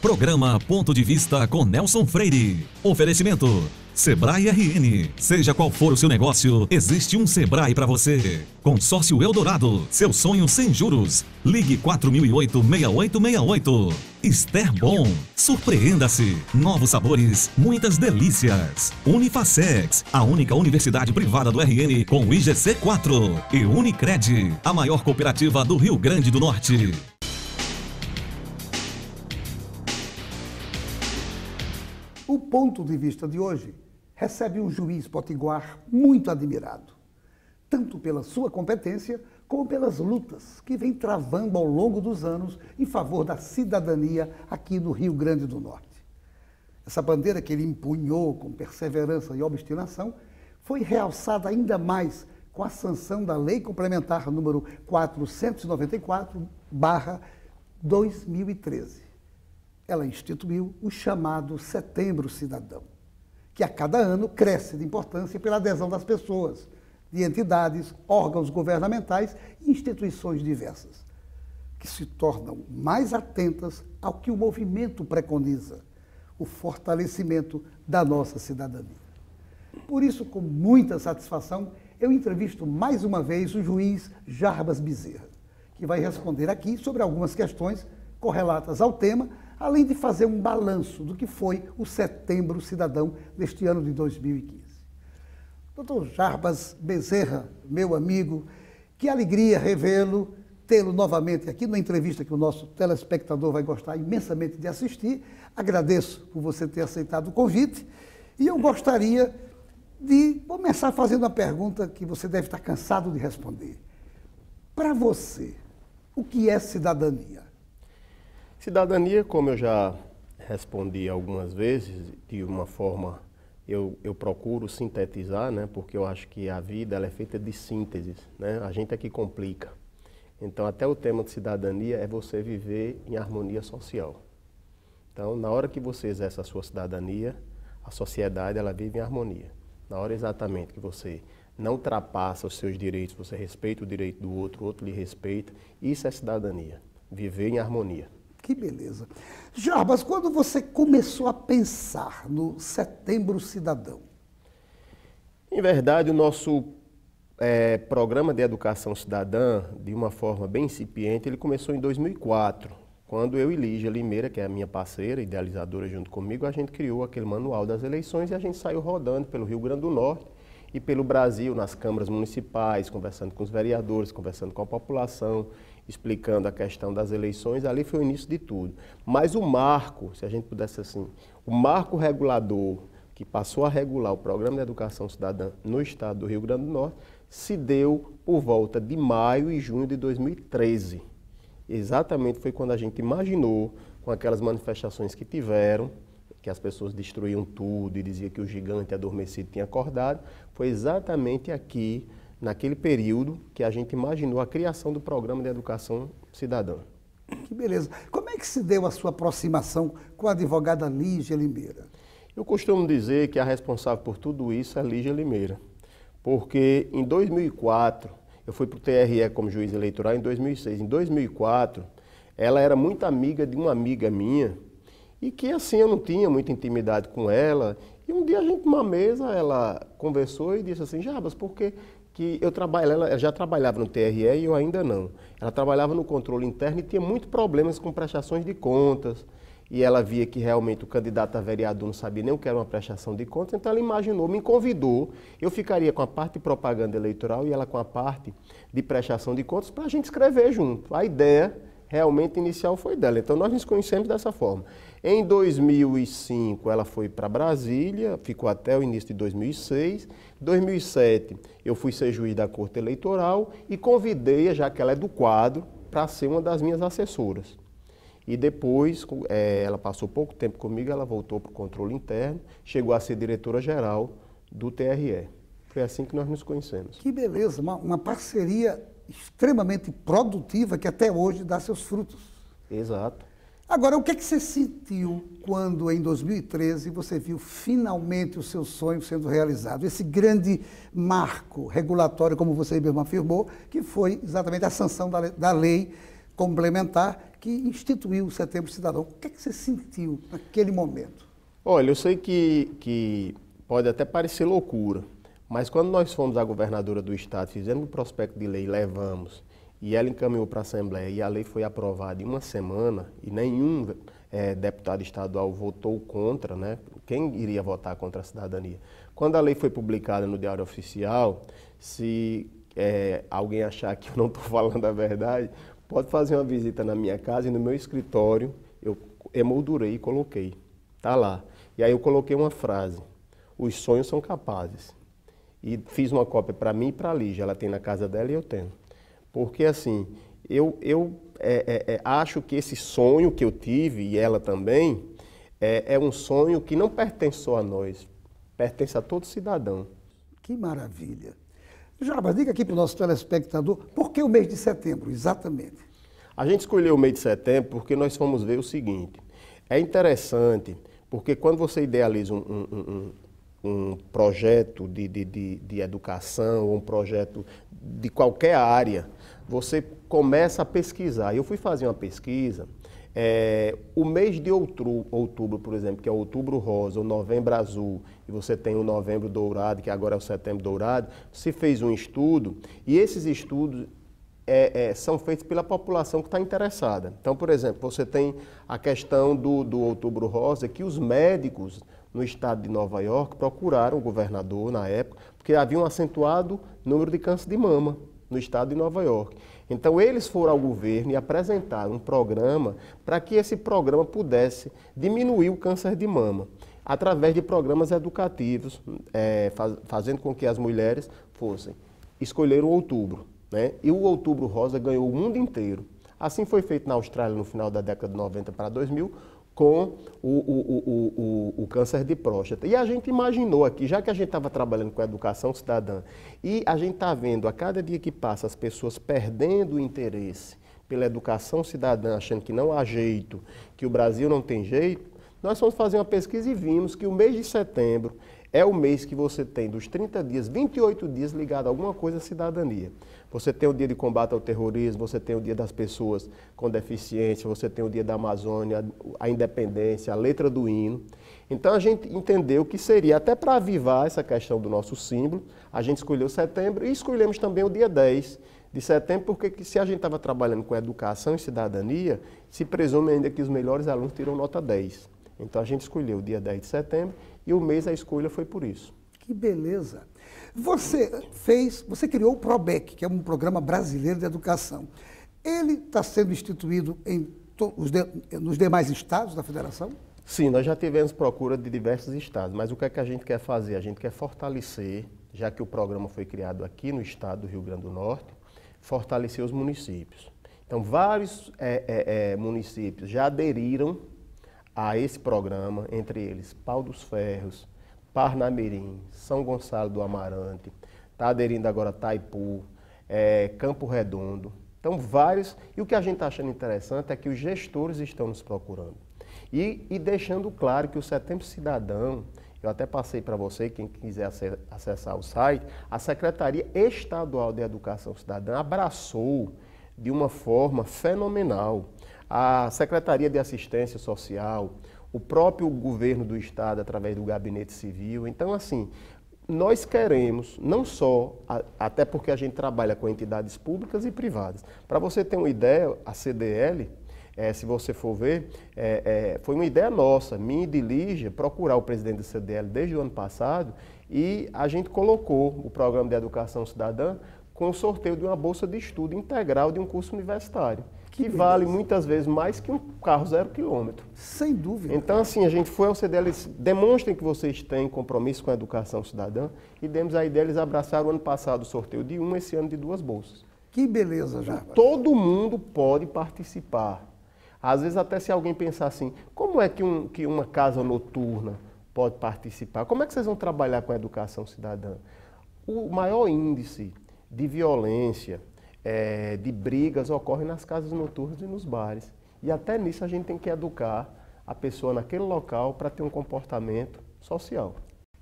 Programa Ponto de Vista com Nelson Freire. Oferecimento Sebrae RN. Seja qual for o seu negócio, existe um Sebrae para você. Consórcio Eldorado, seu sonho sem juros. Ligue 4008-6868. Ester Bom, surpreenda-se. Novos sabores, muitas delícias. Unifacex, a única universidade privada do RN com o IGC4. E Unicred, a maior cooperativa do Rio Grande do Norte. O ponto de vista de hoje recebe um juiz potiguar muito admirado, tanto pela sua competência como pelas lutas que vem travando ao longo dos anos em favor da cidadania aqui no Rio Grande do Norte. Essa bandeira que ele empunhou com perseverança e obstinação foi realçada ainda mais com a sanção da Lei Complementar número 494/2013. Ela instituiu o chamado Setembro Cidadão, que a cada ano cresce de importância pela adesão das pessoas, de entidades, órgãos governamentais e instituições diversas, que se tornam mais atentas ao que o movimento preconiza, o fortalecimento da nossa cidadania. Por isso, com muita satisfação, eu entrevisto mais uma vez o juiz Jarbas Bezerra, que vai responder aqui sobre algumas questões correlatas ao tema, além de fazer um balanço do que foi o Setembro Cidadão deste ano de 2015. Doutor Jarbas Bezerra, meu amigo, que alegria revê-lo, tê-lo novamente aqui numa entrevista que o nosso telespectador vai gostar imensamente de assistir. Agradeço por você ter aceitado o convite e eu gostaria de começar fazendo uma pergunta que você deve estar cansado de responder. Para você, o que é cidadania? Cidadania, como eu já respondi algumas vezes, de uma forma, eu procuro sintetizar, né, porque eu acho que a vida ela é feita de sínteses, né, a gente é que complica. Então, até o tema de cidadania é você viver em harmonia social. Então, na hora que você exerce a sua cidadania, a sociedade ela vive em harmonia. Na hora exatamente que você não ultrapassa os seus direitos, você respeita o direito do outro, o outro lhe respeita, isso é cidadania, viver em harmonia. Que beleza. Jarbas, quando você começou a pensar no Setembro Cidadão? Em verdade, o nosso programa de educação cidadã, de uma forma bem incipiente, ele começou em 2004, quando eu e Lígia Limeira, que é a minha parceira, idealizadora junto comigo, a gente criou aquele manual das eleições e a gente saiu rodando pelo Rio Grande do Norte e pelo Brasil, nas câmaras municipais, conversando com os vereadores, conversando com a população, explicando a questão das eleições. Ali foi o início de tudo. Mas o marco, se a gente pudesse assim, o marco regulador que passou a regular o Programa de Educação Cidadã no estado do Rio Grande do Norte, se deu por volta de maio e junho de 2013. Exatamente foi quando a gente imaginou, com aquelas manifestações que tiveram, que as pessoas destruíam tudo e diziam que o gigante adormecido tinha acordado, foi exatamente aqui, naquele período, que a gente imaginou a criação do Programa de Educação Cidadã. Que beleza. Como é que se deu a sua aproximação com a advogada Lígia Limeira? Eu costumo dizer que a responsável por tudo isso é Lígia Limeira, porque em 2004, eu fui para o TRE como juiz eleitoral em 2006. Em 2004, ela era muito amiga de uma amiga minha, e que assim eu não tinha muita intimidade com ela. E um dia a gente, numa mesa, ela conversou e disse assim, Jarbas, por que ela já trabalhava no TRE e eu ainda não. Ela trabalhava no controle interno e tinha muitos problemas com prestações de contas. E ela via que realmente o candidato a vereador não sabia nem o que era uma prestação de contas, então ela imaginou, me convidou, eu ficaria com a parte de propaganda eleitoral e ela com a parte de prestação de contas para a gente escrever junto. A ideia realmente inicial foi dela, então nós nos conhecemos dessa forma. Em 2005 ela foi para Brasília, ficou até o início de 2006. Em 2007 eu fui ser juiz da Corte Eleitoral e convidei-a, já que ela é do quadro, para ser uma das minhas assessoras. E depois, ela passou pouco tempo comigo, ela voltou para o controle interno, chegou a ser diretora-geral do TRE. Foi assim que nós nos conhecemos. Que beleza, uma parceria extremamente produtiva que até hoje dá seus frutos. Exato. Agora, o que é que você sentiu quando, em 2013, você viu finalmente o seu sonho sendo realizado? Esse grande marco regulatório, como você mesmo afirmou, que foi exatamente a sanção da lei complementar que instituiu o Setembro Cidadão. O que é que você sentiu naquele momento? Olha, eu sei que pode até parecer loucura, mas quando nós fomos à governadora do estado, fizemos o prospecto de lei, levamos, e ela encaminhou para a Assembleia, e a lei foi aprovada em uma semana, e nenhum deputado estadual votou contra, né? Quem iria votar contra a cidadania? Quando a lei foi publicada no Diário Oficial, se alguém achar que eu não estou falando a verdade, pode fazer uma visita na minha casa e no meu escritório, eu emoldurei e coloquei. Está lá. E aí eu coloquei uma frase: os sonhos são capazes. E fiz uma cópia para mim e para a Lígia, ela tem na casa dela e eu tenho. Porque assim, eu acho que esse sonho que eu tive, e ela também, é um sonho que não pertence só a nós, pertence a todo cidadão. Que maravilha. Jarbas, diga aqui para o nosso telespectador, por que o mês de setembro, exatamente? A gente escolheu o mês de setembro porque nós fomos ver o seguinte: é interessante, porque quando você idealiza um projeto de educação, ou um projeto de qualquer área, você começa a pesquisar. Eu fui fazer uma pesquisa, o mês de outubro, por exemplo, que é o outubro rosa, o novembro azul, e você tem o novembro dourado, que agora é o setembro dourado, se fez um estudo, e esses estudos são feitos pela população que está interessada. Então, por exemplo, você tem a questão do outubro rosa, que os médicos no estado de Nova York procuraram o governador na época, porque havia um acentuado número de câncer de mama no estado de Nova York. Então, eles foram ao governo e apresentaram um programa para que esse programa pudesse diminuir o câncer de mama, através de programas educativos, fazendo com que as mulheres escolheram o outubro, né? E o outubro rosa ganhou o mundo inteiro. Assim foi feito na Austrália no final da década de 90 para 2000, com o câncer de próstata. E a gente imaginou aqui, já que a gente estava trabalhando com a educação cidadã, e a gente está vendo a cada dia que passa as pessoas perdendo o interesse pela educação cidadã, achando que não há jeito, que o Brasil não tem jeito, nós fomos fazer uma pesquisa e vimos que o mês de setembro é o mês que você tem dos 30 dias, 28 dias ligado a alguma coisa à cidadania. Você tem o dia de combate ao terrorismo, você tem o dia das pessoas com deficiência, você tem o dia da Amazônia, a independência, a letra do hino. Então a gente entendeu que seria, até para avivar essa questão do nosso símbolo, a gente escolheu setembro e escolhemos também o dia 10 de setembro, porque se a gente estava trabalhando com educação e cidadania, se presume ainda que os melhores alunos tiram nota 10. Então a gente escolheu o dia 10 de setembro e o mês a escolha foi por isso. Que beleza! Você criou o PROBEC, que é um programa brasileiro de educação. Ele está sendo instituído nos demais estados da federação? Sim, nós já tivemos procura de diversos estados, mas o que é que a gente quer fazer? A gente quer fortalecer, já que o programa foi criado aqui no estado do Rio Grande do Norte, fortalecer os municípios. Então, vários municípios já aderiram a esse programa, entre eles Pau dos Ferros, Parnamirim, São Gonçalo do Amarante, está aderindo agora Taipu, Campo Redondo. Então, vários. E o que a gente está achando interessante é que os gestores estão nos procurando. E deixando claro que o Setembro Cidadão, eu até passei para você, quem quiser acessar o site, a Secretaria Estadual de Educação Cidadã abraçou de uma forma fenomenal. A Secretaria de Assistência Social, o próprio governo do estado, através do Gabinete Civil. Então, assim, nós queremos, não só, até porque a gente trabalha com entidades públicas e privadas. Para você ter uma ideia, a CDL, se você for ver, foi uma ideia nossa, minha e de Lígia, procurar o presidente da CDL desde o ano passado, e a gente colocou o programa de educação cidadã com o sorteio de uma bolsa de estudo integral de um curso universitário, que vale muitas vezes mais que um carro 0 quilômetro. Sem dúvida. Então, assim, a gente foi ao CDL, demonstrem que vocês têm compromisso com a educação cidadã, e demos a ideia, eles abraçaram o ano passado o sorteio de uma, esse ano de 2 bolsas. Que beleza, Jarbas. Todo mundo pode participar. Às vezes até se alguém pensar assim, como é que uma casa noturna pode participar? Como é que vocês vão trabalhar com a educação cidadã? O maior índice de violência, de brigas ocorre nas casas noturnas e nos bares. E até nisso a gente tem que educar a pessoa naquele local para ter um comportamento social.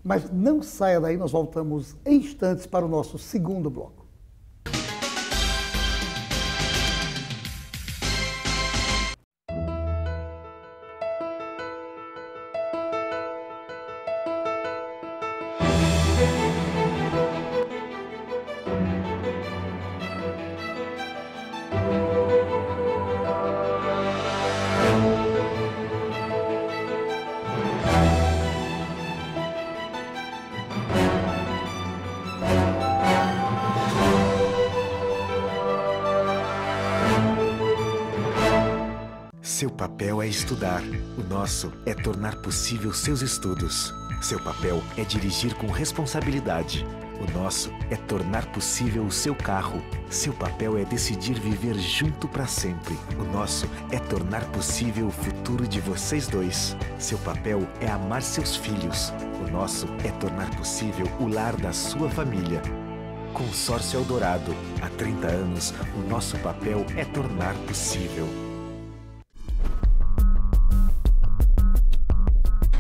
Mas não saia daí, nós voltamos em instantes para o nosso segundo bloco. Seu papel é estudar. O nosso é tornar possível seus estudos. Seu papel é dirigir com responsabilidade. O nosso é tornar possível o seu carro. Seu papel é decidir viver junto para sempre. O nosso é tornar possível o futuro de vocês dois. Seu papel é amar seus filhos. O nosso é tornar possível o lar da sua família. Consórcio Eldorado. Há 30 anos, o nosso papel é tornar possível.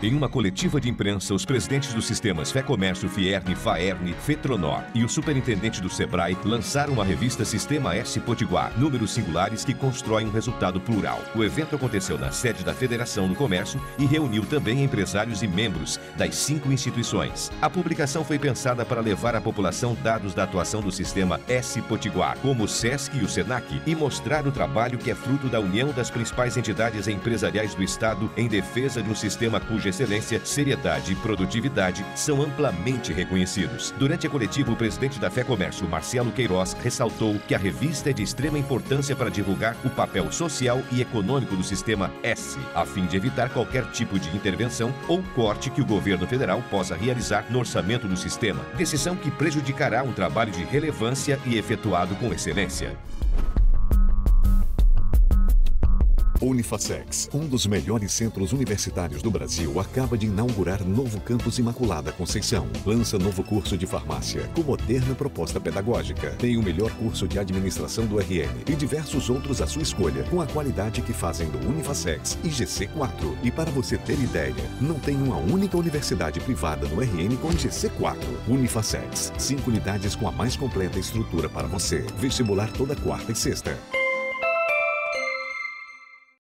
Em uma coletiva de imprensa, os presidentes dos sistemas Fé Comércio, Fierne, Faerne, Fetronor e o superintendente do Sebrae lançaram a revista Sistema S Potiguar, números singulares que constroem um resultado plural. O evento aconteceu na sede da Federação do Comércio e reuniu também empresários e membros das 5 instituições. A publicação foi pensada para levar à população dados da atuação do Sistema S Potiguar, como o SESC e o SENAC, e mostrar o trabalho que é fruto da união das principais entidades empresariais do Estado em defesa de um sistema cuja excelência, seriedade e produtividade são amplamente reconhecidos. Durante a coletiva, o presidente da Fé Comércio, Marcelo Queiroz, ressaltou que a revista é de extrema importância para divulgar o papel social e econômico do Sistema S, a fim de evitar qualquer tipo de intervenção ou corte que o governo federal possa realizar no orçamento do sistema, decisão que prejudicará um trabalho de relevância e efetuado com excelência. Unifacex, um dos melhores centros universitários do Brasil, acaba de inaugurar novo campus Imaculada Conceição. Lança novo curso de farmácia, com moderna proposta pedagógica. Tem o melhor curso de administração do RN e diversos outros à sua escolha, com a qualidade que fazem do Unifacex e GC4. E para você ter ideia, não tem uma única universidade privada no RN com GC4. Unifacex, 5 unidades com a mais completa estrutura para você. Vestibular toda quarta e sexta.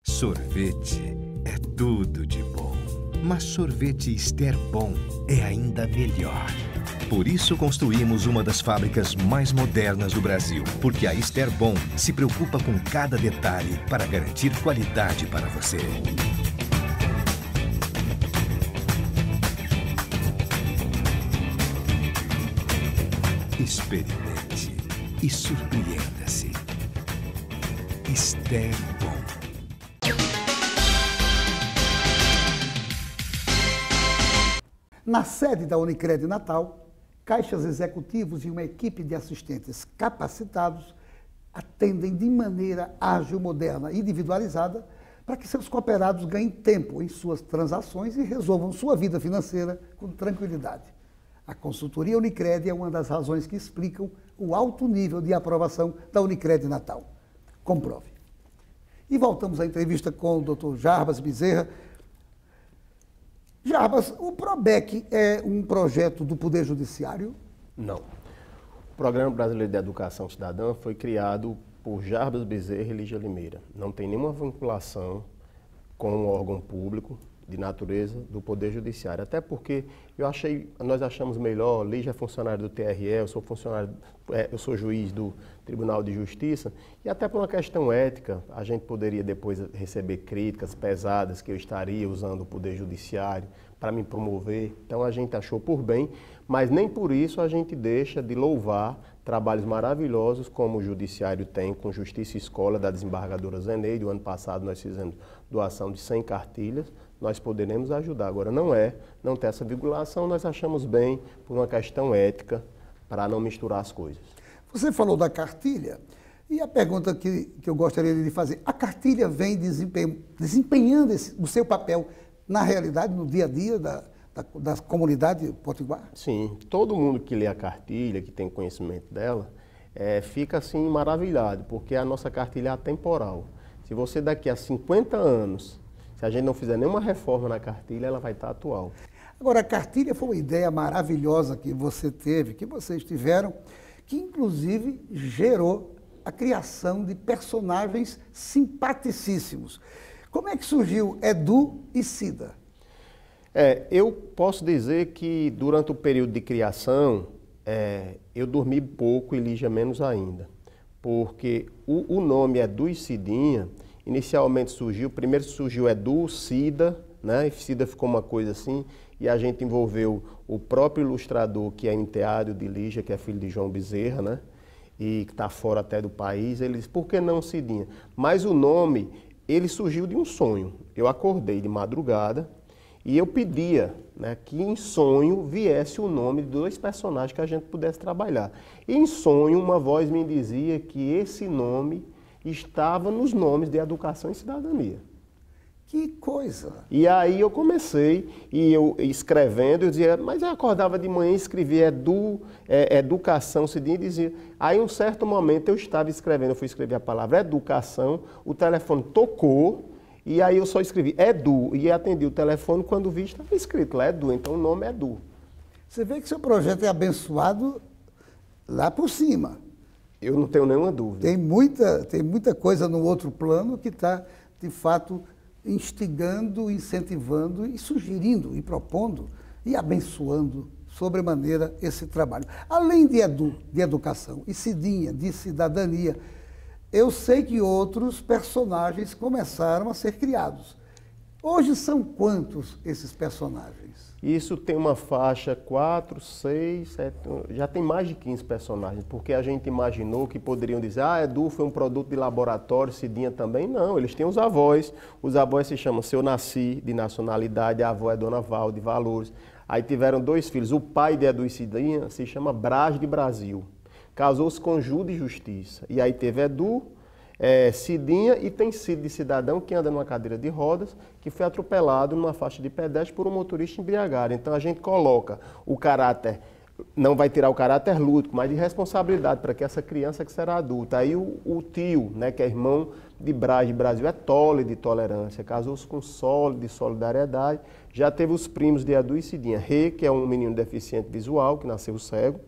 Sorvete é tudo de bom, mas sorvete Ester Bom é ainda melhor. Por isso construímos uma das fábricas mais modernas do Brasil, porque a Ester Bom se preocupa com cada detalhe para garantir qualidade para você. Experimente e surpreenda-se. Ester Bom. Na sede da Unicred Natal, caixas executivos e uma equipe de assistentes capacitados atendem de maneira ágil, moderna e individualizada para que seus cooperados ganhem tempo em suas transações e resolvam sua vida financeira com tranquilidade. A consultoria Unicred é uma das razões que explicam o alto nível de aprovação da Unicred Natal. Comprove. E voltamos à entrevista com o Dr. Jarbas Bezerra. Jarbas, o PROBEC é um projeto do Poder Judiciário? Não. O Programa Brasileiro de Educação Cidadã foi criado por Jarbas Bezerra e Lígia Limeira. Não tem nenhuma vinculação com um órgão público de natureza do Poder Judiciário. Até porque nós achamos melhor, Lígia é funcionário do TRE, eu sou juiz do Tribunal de Justiça, e até por uma questão ética, a gente poderia depois receber críticas pesadas que eu estaria usando o Poder Judiciário para me promover. Então a gente achou por bem, mas nem por isso a gente deixa de louvar trabalhos maravilhosos como o Judiciário tem com Justiça e Escola da desembargadora Zeneide. O ano passado nós fizemos doação de 100 cartilhas, nós poderemos ajudar. Agora não tem essa vinculação, nós achamos bem por uma questão ética, para não misturar as coisas. Você falou da cartilha, e a pergunta que eu gostaria de fazer, a cartilha vem desempenhando o seu papel na realidade, no dia a dia da comunidade potiguar? Sim, todo mundo que lê a cartilha, que tem conhecimento dela, fica assim maravilhado, porque a nossa cartilha é atemporal. Se você daqui a 50 anos, se a gente não fizer nenhuma reforma na cartilha, ela vai estar atual. Agora, a cartilha foi uma ideia maravilhosa que você teve, que vocês tiveram, que inclusive gerou a criação de personagens simpaticíssimos. Como é que surgiu Edu e Cida? Eu posso dizer que durante o período de criação, eu dormi pouco e Lígia menos ainda. Porque o nome Edu e Cidinha, inicialmente primeiro surgiu Edu, Cida, né? E Cida ficou uma coisa assim, e a gente envolveu o próprio ilustrador, que é enteado de Lígia, que é filho de João Bezerra, né? E que está fora até do país. Ele disse, por que não Cidinha? Mas o nome ele surgiu de um sonho. Eu acordei de madrugada e eu pedia, né, que em sonho viesse o nome de 2 personagens que a gente pudesse trabalhar. E em sonho, uma voz me dizia que esse nome estava nos nomes de Educação e Cidadania. Que coisa! E aí eu comecei, e eu escrevendo, eu dizia, mas eu acordava de manhã e escrevia Educação, Cidadania, e dizia. Aí, um certo momento, eu estava escrevendo, eu fui escrever a palavra Educação, o telefone tocou, e aí eu só escrevi Edu, e atendi o telefone, quando vi, estava escrito lá Edu, então o nome é Edu. Você vê que seu projeto é abençoado lá por cima. Eu não tenho nenhuma dúvida. Tem muita coisa no outro plano que está, de fato, instigando, incentivando e sugerindo e propondo e abençoando sobremaneira esse trabalho. Além de educação e Cidinha, de cidadania, eu sei que outros personagens começaram a ser criados. Hoje são quantos esses personagens? Isso tem uma faixa 4, 6, 7, já tem mais de 15 personagens, porque a gente imaginou que poderiam dizer, Edu foi um produto de laboratório, Cidinha também. Não, eles têm os avós se chamam Seu Nasci, de nacionalidade, a avó é Dona Val, de valores. Aí tiveram 2 filhos, o pai de Edu e Cidinha se chama Braz de Brasil, casou-se com Ju de Justiça, e aí teve Edu, Cidinha e tem Cid de cidadão que anda numa cadeira de rodas, que foi atropelado numa faixa de pedestre por um motorista embriagado. Então a gente coloca o caráter, não vai tirar o caráter lúdico, mas de responsabilidade para que essa criança que será adulta. Aí o tio, né, que é irmão de Braz de Brasil, é Tole de tolerância, casou-se com Sole de solidariedade, já teve os primos de Edu e Cidinha, Rê, que é um menino deficiente visual, que nasceu cego,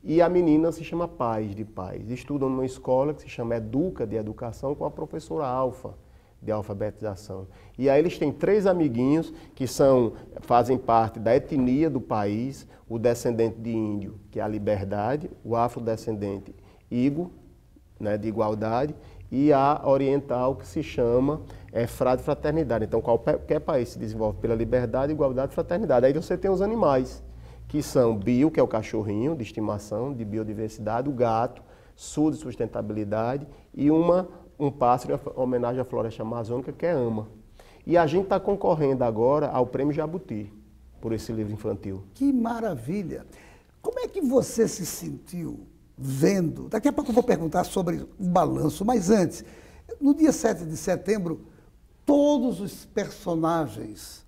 e a menina se chama Paz, de Paz. Estudam numa escola que se chama Educa, de Educação, com a professora Alfa, de alfabetização. E aí eles têm 3 amiguinhos que fazem parte da etnia do país, o descendente de índio, que é a Liberdade, o afrodescendente Igo, né, de Igualdade, e a oriental, que se chama Frade Fraternidade. Então qualquer país se desenvolve pela liberdade, igualdade e fraternidade. Aí você tem os animais, que são Bio, que é o cachorrinho de estimação, de biodiversidade, o gato, Sul de sustentabilidade e um pássaro em homenagem à floresta amazônica, que é Ama. E a gente está concorrendo agora ao Prêmio Jabuti, por esse livro infantil. Que maravilha! Como é que você se sentiu vendo? Daqui a pouco eu vou perguntar sobre o balanço, mas antes, no dia 7 de setembro, todos os personagens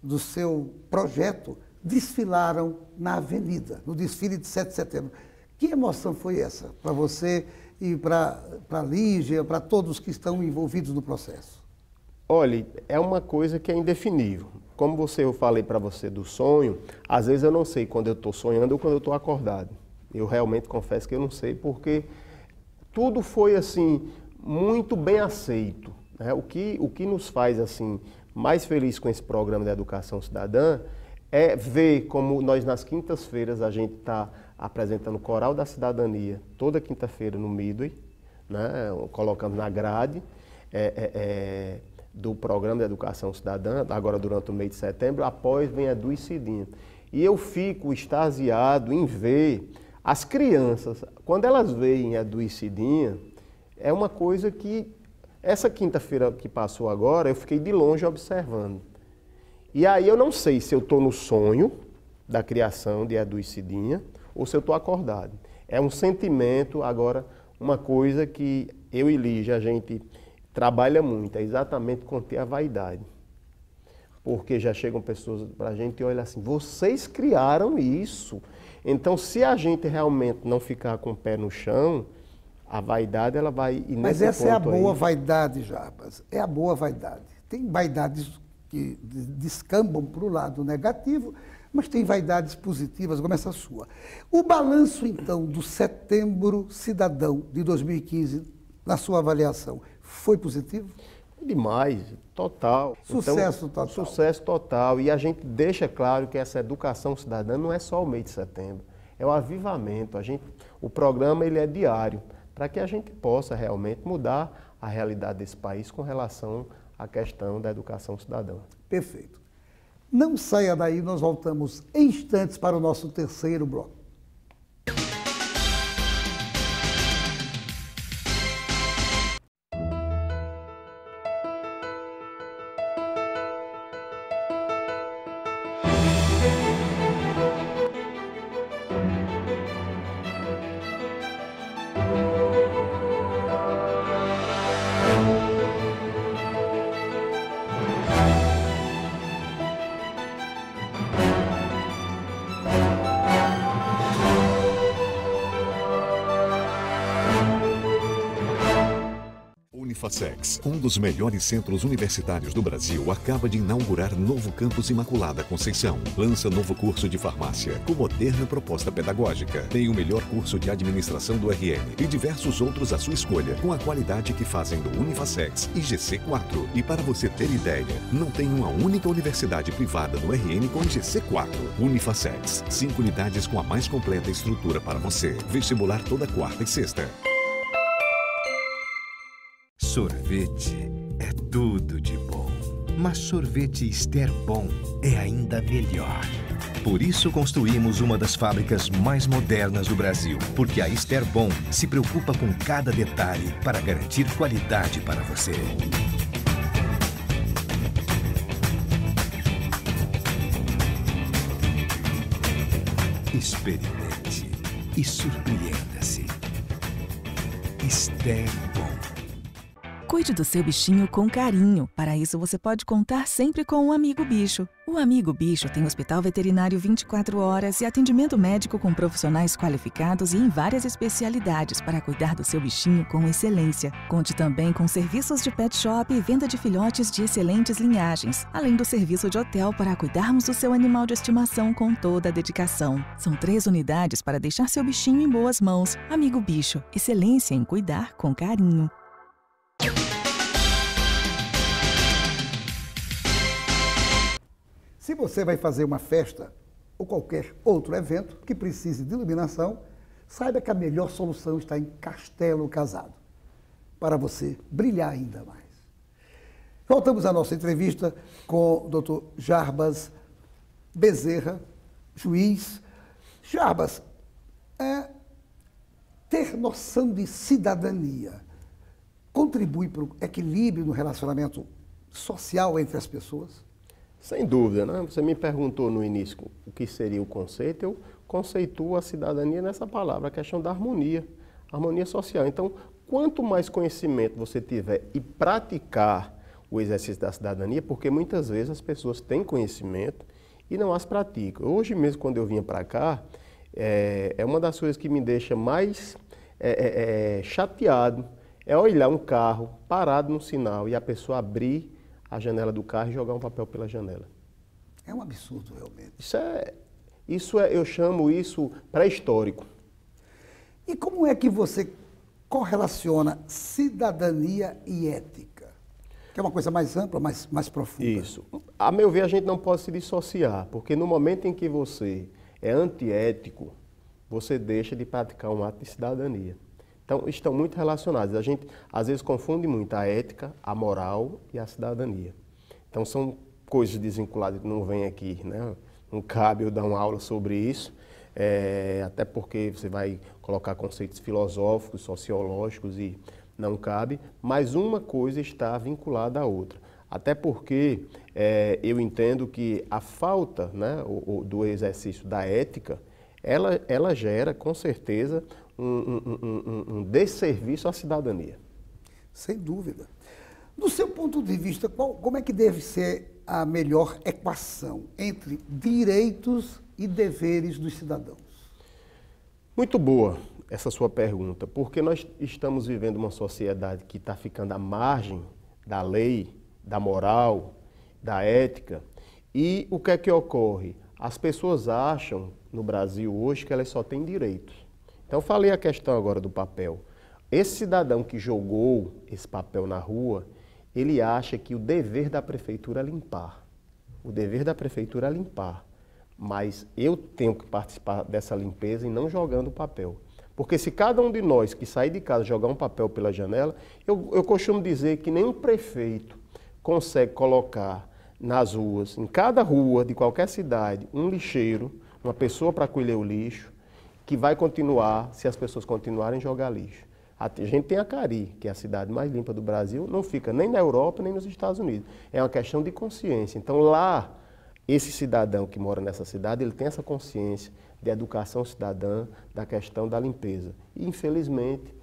do seu projeto desfilaram na avenida, no desfile de 7 de setembro. Que emoção foi essa para você e para a Lígia, para todos que estão envolvidos no processo? Olha, é uma coisa que é indefinível. Como eu falei para você do sonho, às vezes eu não sei quando eu estou sonhando ou quando eu estou acordado. Eu realmente confesso que eu não sei, porque tudo foi assim muito bem aceito, né? O que nos faz assim mais feliz com esse programa de educação cidadã é ver como nós, nas quintas-feiras, a gente está apresentando o Coral da Cidadania, toda quinta-feira no Midway, né, colocando na grade do programa de educação cidadã, agora durante o mês de setembro, após vem Edu e Cidinha. E eu fico extasiado em ver as crianças, quando elas veem Edu e Cidinha, é uma coisa que, essa quinta-feira que passou agora, eu fiquei de longe observando. E aí eu não sei se eu estou no sonho da criação de Edu e Cidinha ou se eu estou acordado. É um sentimento, agora, uma coisa que eu e Lígia, a gente trabalha muito, é exatamente conter a vaidade. Porque já chegam pessoas para a gente e olham assim, vocês criaram isso. Então, se a gente realmente não ficar com o pé no chão, a vaidade ela vai... Mas essa é a boa vaidade, Jarbas, é a boa vaidade. Tem vaidades que descambam para o lado negativo, mas tem vaidades positivas, como essa sua. O balanço, então, do Setembro Cidadão de 2015, na sua avaliação, foi positivo? Demais, total. Sucesso total. Sucesso total. E a gente deixa claro que essa educação cidadã não é só o mês de setembro, é o avivamento. O programa ele é diário, para que a gente possa realmente mudar a realidade desse país com relação à questão da educação cidadã. Perfeito. Não saia daí, nós voltamos em instantes para o nosso terceiro bloco. Unifacex, um dos melhores centros universitários do Brasil, acaba de inaugurar novo campus Imaculada Conceição. Lança novo curso de farmácia, com moderna proposta pedagógica. Tem o melhor curso de administração do RN e diversos outros à sua escolha, com a qualidade que fazem do Unifacex e GC4. E para você ter ideia, não tem uma única universidade privada no RN com GC4. Unifacex, 5 unidades com a mais completa estrutura para você. Vestibular toda quarta e sexta. Sorvete é tudo de bom, mas sorvete Ester Bom é ainda melhor. Por isso construímos uma das fábricas mais modernas do Brasil, porque a Ester Bom se preocupa com cada detalhe para garantir qualidade para você. Experimente e surpreenda-se. Ester Bom. Cuide do seu bichinho com carinho. Para isso, você pode contar sempre com o Amigo Bicho. O Amigo Bicho tem hospital veterinário 24 horas e atendimento médico com profissionais qualificados e em várias especialidades para cuidar do seu bichinho com excelência. Conte também com serviços de pet shop e venda de filhotes de excelentes linhagens, além do serviço de hotel para cuidarmos do seu animal de estimação com toda a dedicação. São 3 unidades para deixar seu bichinho em boas mãos. Amigo Bicho, excelência em cuidar com carinho. Se você vai fazer uma festa ou qualquer outro evento que precise de iluminação, saiba que a melhor solução está em Castelo Casado, para você brilhar ainda mais. Voltamos à nossa entrevista com o Dr. Jarbas Bezerra, juiz. Jarbas, ter noção de cidadania contribui para o equilíbrio no relacionamento social entre as pessoas? Sem dúvida, né? Você me perguntou no início o que seria o conceito, eu conceituo a cidadania nessa palavra, a questão da harmonia social. Então, quanto mais conhecimento você tiver e praticar o exercício da cidadania, porque muitas vezes as pessoas têm conhecimento e não as praticam. Hoje mesmo, quando eu vinha para cá, é uma das coisas que me deixa mais chateado, é olhar um carro parado no sinal e a pessoa abrir a janela do carro e jogar um papel pela janela. É um absurdo, realmente. Eu chamo isso pré-histórico. E como é que você correlaciona cidadania e ética? Que é uma coisa mais ampla, mais profunda. Isso. A meu ver, a gente não pode se dissociar, porque no momento em que você é antiético, você deixa de praticar um ato de cidadania. Então, estão muito relacionados. A gente, às vezes, confunde muito a ética, a moral e a cidadania. Então, são coisas desvinculadas que não vem aqui, né? Não cabe eu dar uma aula sobre isso, até porque você vai colocar conceitos filosóficos, sociológicos e não cabe, mas uma coisa está vinculada à outra. Até porque eu entendo que a falta, né, do exercício da ética, ela gera, com certeza, um desserviço à cidadania. Sem dúvida. Do seu ponto de vista, como é que deve ser a melhor equação entre direitos e deveres dos cidadãos? Muito boa essa sua pergunta, porque nós estamos vivendo uma sociedade que está ficando à margem da lei, da moral, da ética, e o que é que ocorre? As pessoas acham, no Brasil hoje, que elas só têm direitos. Então, eu falei a questão agora do papel. Esse cidadão que jogou esse papel na rua, ele acha que o dever da prefeitura é limpar. O dever da prefeitura é limpar. Mas eu tenho que participar dessa limpeza e não jogando o papel. Porque se cada um de nós que sair de casa jogar um papel pela janela, eu costumo dizer que nenhum prefeito consegue colocar nas ruas, em cada rua de qualquer cidade, um lixeiro, uma pessoa para colher o lixo, que vai continuar, se as pessoas continuarem a jogar lixo. A gente tem a Cari, que é a cidade mais limpa do Brasil, não fica nem na Europa, nem nos Estados Unidos. É uma questão de consciência. Então lá, esse cidadão que mora nessa cidade, ele tem essa consciência de educação cidadã, da questão da limpeza. E, infelizmente,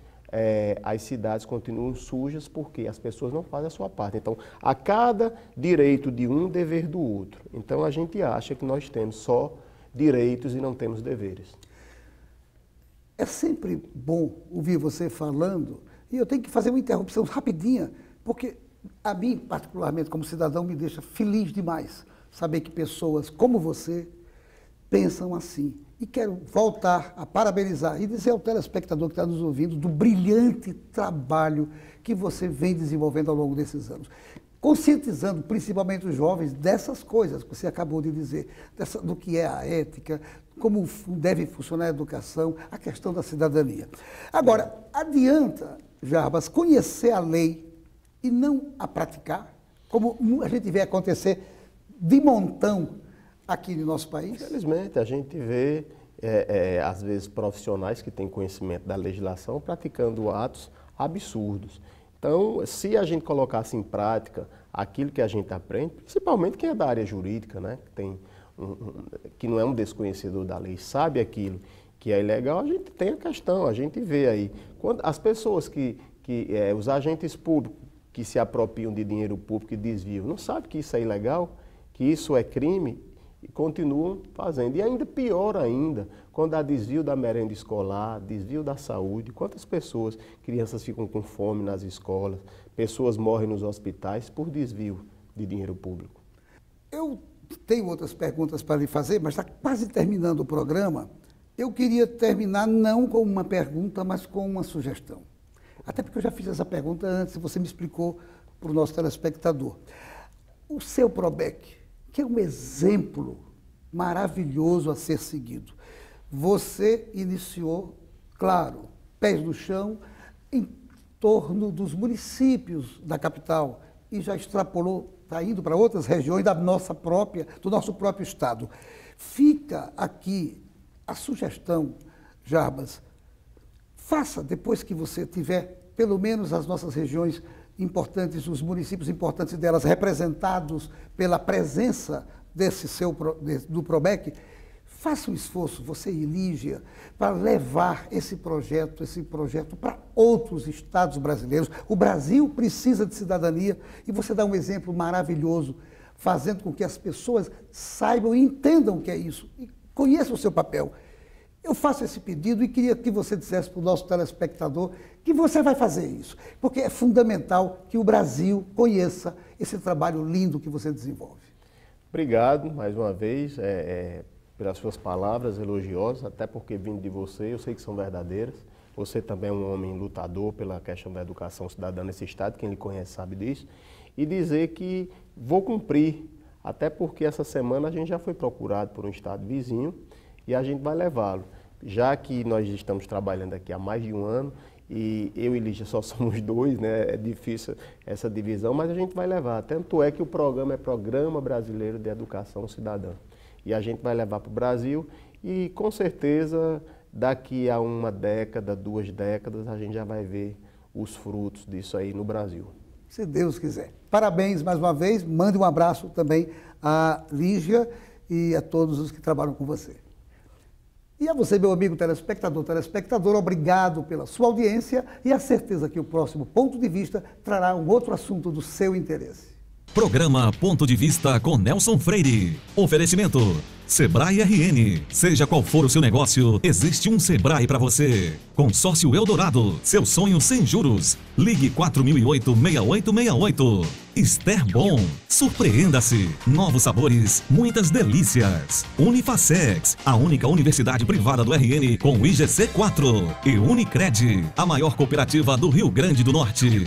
as cidades continuam sujas porque as pessoas não fazem a sua parte. Então, a cada direito de um, dever do outro. Então, a gente acha que nós temos só direitos e não temos deveres. É sempre bom ouvir você falando E eu tenho que fazer uma interrupção rapidinha, porque a mim, particularmente como cidadão, me deixa feliz demais saber que pessoas como você pensam assim. E quero voltar a parabenizar e dizer ao telespectador que está nos ouvindo do brilhante trabalho que você vem desenvolvendo ao longo desses anos. Conscientizando principalmente os jovens dessas coisas que você acabou de dizer, do que é a ética, como deve funcionar a educação, a questão da cidadania. Agora, adianta, Jarbas, conhecer a lei e não a praticar, como a gente vê acontecer de montão aqui no nosso país? Infelizmente, a gente vê, às vezes, profissionais que têm conhecimento da legislação praticando atos absurdos. Então, se a gente colocasse em prática aquilo que a gente aprende, principalmente quem é da área jurídica, né, que não é um desconhecedor da lei, sabe aquilo que é ilegal, a gente tem a questão, a gente vê aí. Quando as pessoas os agentes públicos que se apropriam de dinheiro público e desviam, não sabem que isso é ilegal, que isso é crime, e continuam fazendo. E ainda pior ainda, quando há desvio da merenda escolar, desvio da saúde, quantas pessoas, crianças ficam com fome nas escolas, pessoas morrem nos hospitais por desvio de dinheiro público. Eu tenho outras perguntas para lhe fazer, mas está quase terminando o programa. Eu queria terminar não com uma pergunta, mas com uma sugestão. Até porque eu já fiz essa pergunta antes e você me explicou para o nosso telespectador. O seu PROBEC, que é um exemplo maravilhoso a ser seguido. Você iniciou, claro, pés no chão, em torno dos municípios da capital e já extrapolou, está indo para outras regiões do nosso próprio estado. Fica aqui a sugestão, Jarbas, faça, depois que você tiver, pelo menos as nossas regiões importantes, os municípios importantes delas representados pela presença do PROBEC, faça um esforço, você e Lígia, para levar esse projeto para outros estados brasileiros. O Brasil precisa de cidadania e você dá um exemplo maravilhoso, fazendo com que as pessoas saibam e entendam o que é isso e conheçam o seu papel. Eu faço esse pedido e queria que você dissesse para o nosso telespectador que você vai fazer isso, porque é fundamental que o Brasil conheça esse trabalho lindo que você desenvolve. Obrigado, mais uma vez, pelas suas palavras elogiosas, até porque vindo de você, eu sei que são verdadeiras. Você também é um homem lutador pela questão da educação cidadã nesse estado, quem lhe conhece sabe disso. E dizer que vou cumprir, até porque essa semana a gente já foi procurado por um estado vizinho, e a gente vai levá-lo. Já que nós estamos trabalhando aqui há mais de um ano, e eu e Lígia só somos dois, né? É difícil essa divisão, mas a gente vai levar. Tanto é que o programa é Programa Brasileiro de Educação Cidadã. E a gente vai levar para o Brasil e, com certeza, daqui a uma década, 2 décadas, a gente já vai ver os frutos disso aí no Brasil. Se Deus quiser. Parabéns mais uma vez, mande um abraço também a Lígia e a todos os que trabalham com você. E a você, meu amigo telespectador, obrigado pela sua audiência e a certeza que o próximo Ponto de Vista trará um outro assunto do seu interesse. Programa Ponto de Vista com Nelson Freire. Oferecimento Sebrae RN. Seja qual for o seu negócio, existe um Sebrae para você. Consórcio Eldorado, seu sonho sem juros. Ligue 4008-6868. Esterbom, surpreenda-se. Novos sabores, muitas delícias. Unifacex, a única universidade privada do RN com IGC 4. E Unicred, a maior cooperativa do Rio Grande do Norte.